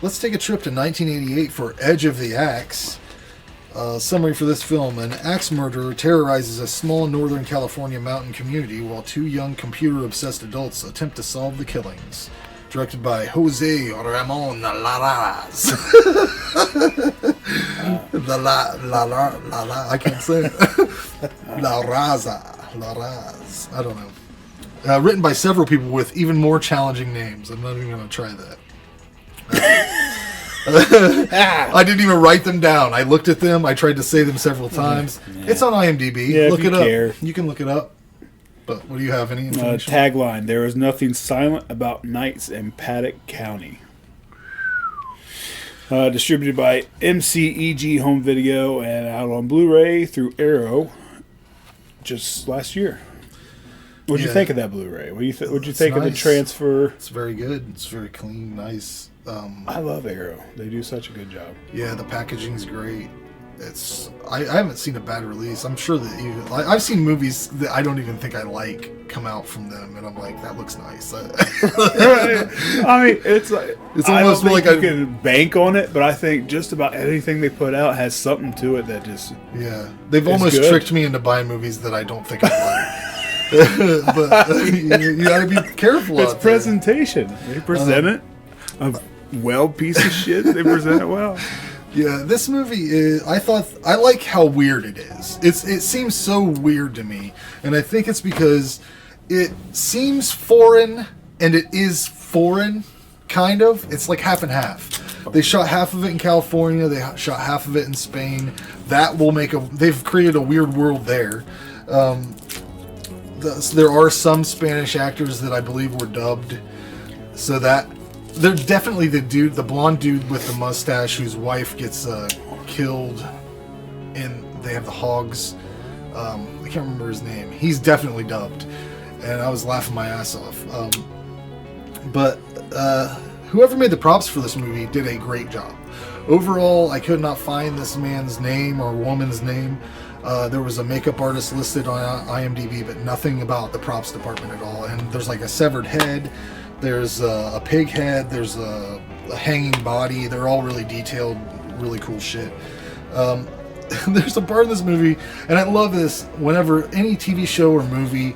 let's take a trip to 1988 for Edge of the Axe. Summary for this film: an axe murderer terrorizes a small Northern California mountain community while two young computer-obsessed adults attempt to solve the killings. Directed by Jose Ramon Larraz. I can't say it. Larraz. I don't know. Written by several people with even more challenging names. I'm not even going to try that. I didn't even write them down. I looked at them. I tried to say them several times. Yeah. It's on IMDb. Yeah, look it up. Care. You can look it up. But what do you have? Any information? Tagline: There is nothing silent about nights in Paddock County. Distributed by MCEG Home Video and out on Blu-ray through Arrow just last year. What'd you think of that Blu-ray? What'd you think of the transfer? It's very good. It's very clean, nice. I love Arrow. They do such a good job. Yeah, the packaging's great. I haven't seen a bad release. I'm sure that I've seen movies that I don't even think I like come out from them, and I'm like, that looks nice. I mean, it's almost like you can bank on it, but I think just about anything they put out has something to it that just they've almost tricked me into buying movies that I don't think I like. But you gotta be careful. It's presentation. They present it a well piece of shit. They present it well. Yeah, this movie is. I like how weird it is. It seems so weird to me, and I think it's because it seems foreign, and it is foreign, kind of. It's like half and half. They shot half of it in California. They shot half of it in Spain. That will make They've created a weird world there. There are some Spanish actors that I believe were dubbed, so that. They're definitely the blonde dude with the mustache whose wife gets killed, and they have the hogs. I can't remember his name. He's definitely dubbed, and I was laughing my ass off. But whoever made the props for this movie did a great job. Overall, I could not find this man's name or woman's name. There was a makeup artist listed on IMDb, but nothing about the props department at all. And there's like a severed head. There's a pig head. There's a hanging body. They're all really detailed, really cool shit. There's a part in this movie, and I love this. Whenever any TV show or movie,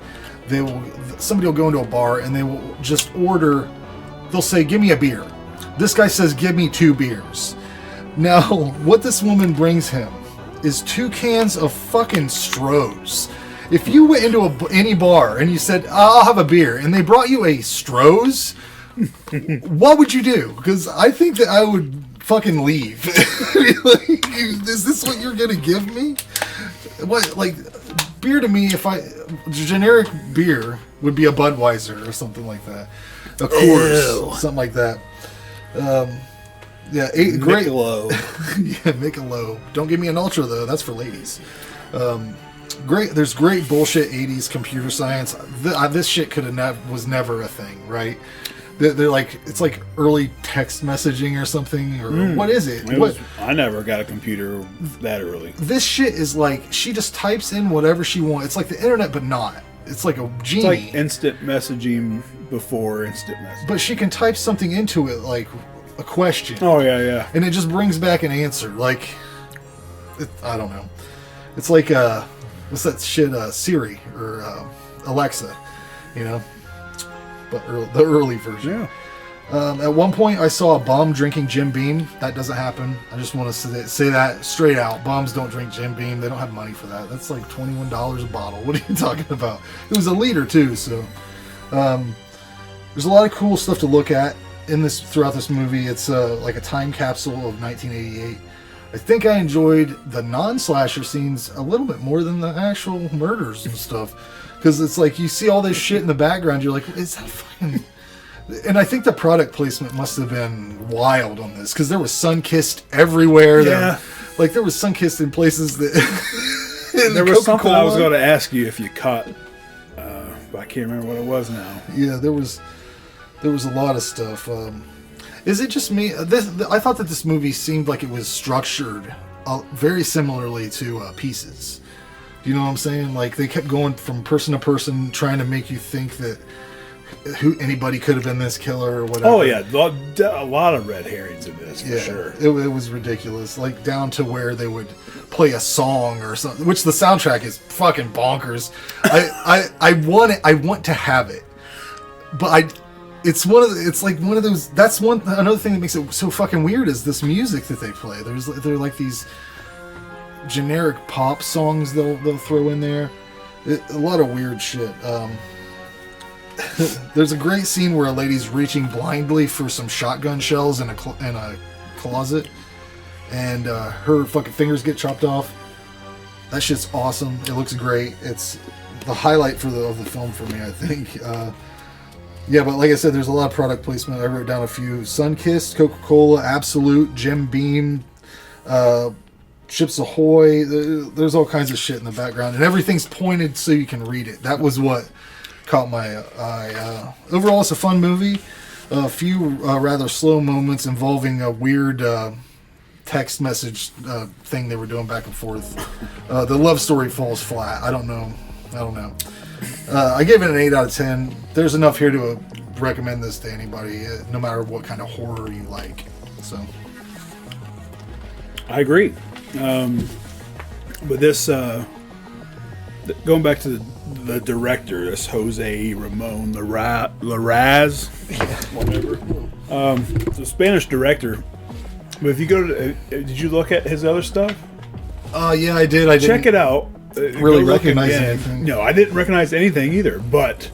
somebody will go into a bar and they will just order. They'll say, "Give me a beer." This guy says, "Give me 2 beers." Now, what this woman brings him is 2 cans of fucking Stroh's. If you went into any bar and you said, "I'll have a beer," and they brought you a Stroh's, what would you do? Because I think that I would fucking leave. Like, is this what you're gonna give me? What, like, beer to me? Generic beer would be a Budweiser or something like that, a Coors, something like that. Yeah, great. Michelob. Yeah, Michelob. Don't give me an Ultra though. That's for ladies. Great. There's great bullshit 80s computer science. This shit was never a thing, right? They're like, it's like early text messaging or something, or what is it? I never got a computer that early. This shit is like, she just types in whatever she wants. It's like the internet, but not. It's like a genie. It's like instant messaging before instant messaging. But she can type something into it, like a question. Oh yeah. And it just brings back an answer. Like, I don't know. It's like what's that shit? Siri or Alexa, you know. But the early version. Yeah. At one point, I saw a bum drinking Jim Beam. That doesn't happen. I just want to say that straight out. Bums don't drink Jim Beam. They don't have money for that. That's like $21 a bottle. What are you talking about? It was a liter too. So there's a lot of cool stuff to look at throughout this movie. It's like a time capsule of 1988. I think I enjoyed the non-slasher scenes a little bit more than the actual murders and stuff. Because it's like, you see all this shit in the background, you're like, is that fucking... And I think the product placement must have been wild on this, because there was sun-kissed everywhere. Yeah. There was sun-kissed in places that... there was something I was going to ask you if you caught, but I can't remember what it was now. Yeah, there was a lot of stuff. Is it just me? I thought that this movie seemed like it was structured very similarly to Pieces. Do you know what I'm saying? Like, they kept going from person to person, trying to make you think that who anybody could have been this killer or whatever. Oh yeah, a lot of red herrings in this for sure. It was ridiculous, like down to where they would play a song or something, which the soundtrack is fucking bonkers. I want to have it, but it's like one of those. That's another thing that makes it so fucking weird is this music that they play. They're like these generic pop songs they'll throw in there. A lot of weird shit. There's a great scene where a lady's reaching blindly for some shotgun shells in a closet, and her fucking fingers get chopped off. That shit's awesome. It looks great. It's the highlight of the film for me, I think. Yeah, but like I said, there's a lot of product placement. I wrote down a few: Sunkist, Coca-Cola, Absolute, Jim Beam, Chips Ahoy. There's all kinds of shit in the background, and everything's pointed so you can read it. That was what caught my eye. Overall, it's a fun movie. A few rather slow moments involving a weird text message thing they were doing back and forth. The love story falls flat. I don't know. I gave it an 8 out of 10. There's enough here to recommend this to anybody, no matter what kind of horror you like. So, I agree. But this, going back to the director, this Jose Ramon Larraz, whatever, the Spanish director. But if you go to, did you look at his other stuff? Yeah, I did. Check it out. Really recognize anything? No, I didn't recognize anything either. But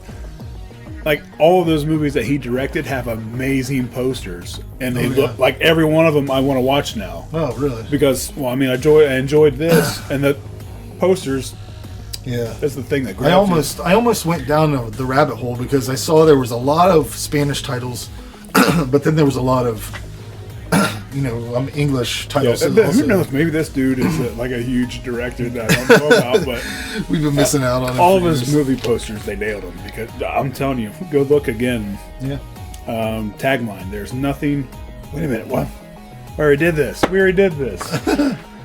like all of those movies that he directed have amazing posters, and they look like every one of them I want to watch now. Oh, really? Because I enjoyed this, and the posters. Yeah, that's the thing that I almost went down the rabbit hole because I saw there was a lot of Spanish titles, but then there was a lot of English titles. Yeah, who knows? Maybe this dude is like a huge director that I don't know about, but we've been missing out on all of his movie posters. They nailed him because I'm telling you, go look again. Yeah. Tagline: There's nothing. Wait a minute. What? We already did this.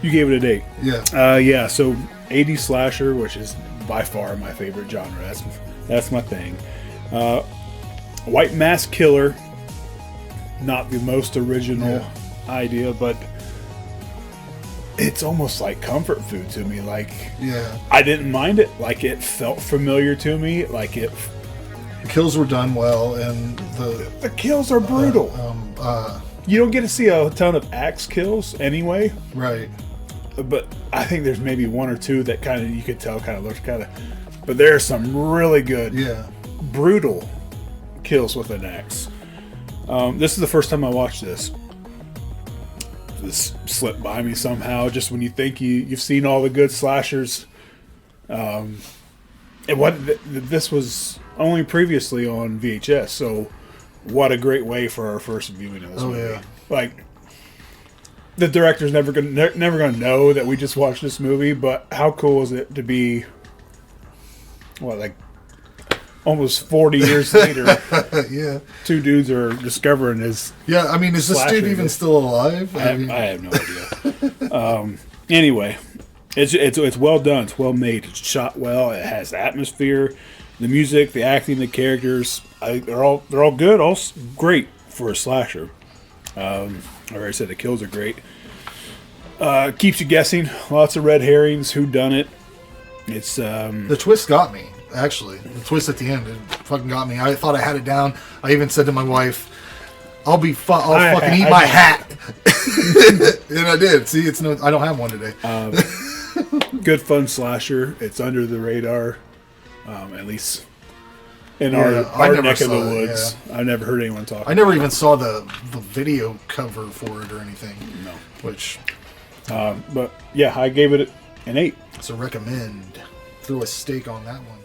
You gave it a 8. Yeah. Yeah. So 80s slasher, which is by far my favorite genre. That's my thing. White Mask Killer. Not the most original idea, but it's almost like comfort food to me. Like, I didn't mind it. Like, it felt familiar to me. Like, the kills were done well, and the kills are brutal. You don't get to see a ton of axe kills anyway, right? But I think there's maybe one or two that kind of you could tell kind of looks kind of. But there are some really good, brutal kills with an axe. This is the first time I watched this. This slipped by me somehow. Just when you think you've seen all the good slashers, this was only previously on VHS. So, what a great way for our first viewing of this movie! Yeah. Like, the director's never gonna know that we just watched this movie. But how cool is it to be? Almost 40 years later, two dudes are discovering his. Yeah, I mean, is this dude even still alive? I have no idea. Anyway, it's well done. It's well made. It's shot well. It has atmosphere, the music, the acting, the characters. They're all good. All great for a slasher. I already said the kills are great. Keeps you guessing. Lots of red herrings. Who done it? It's the twist got me. Actually, the twist at the end, it fucking got me. I thought I had it down. I even said to my wife, I'll fucking eat my hat. And I did. See, I don't have one today. Good fun slasher. It's under the radar, at least in our neck of the woods. I've never heard anyone talk. I never even saw the video cover for it or anything. No. Which, but yeah, I gave it an 8. So recommend. Threw a steak on that one.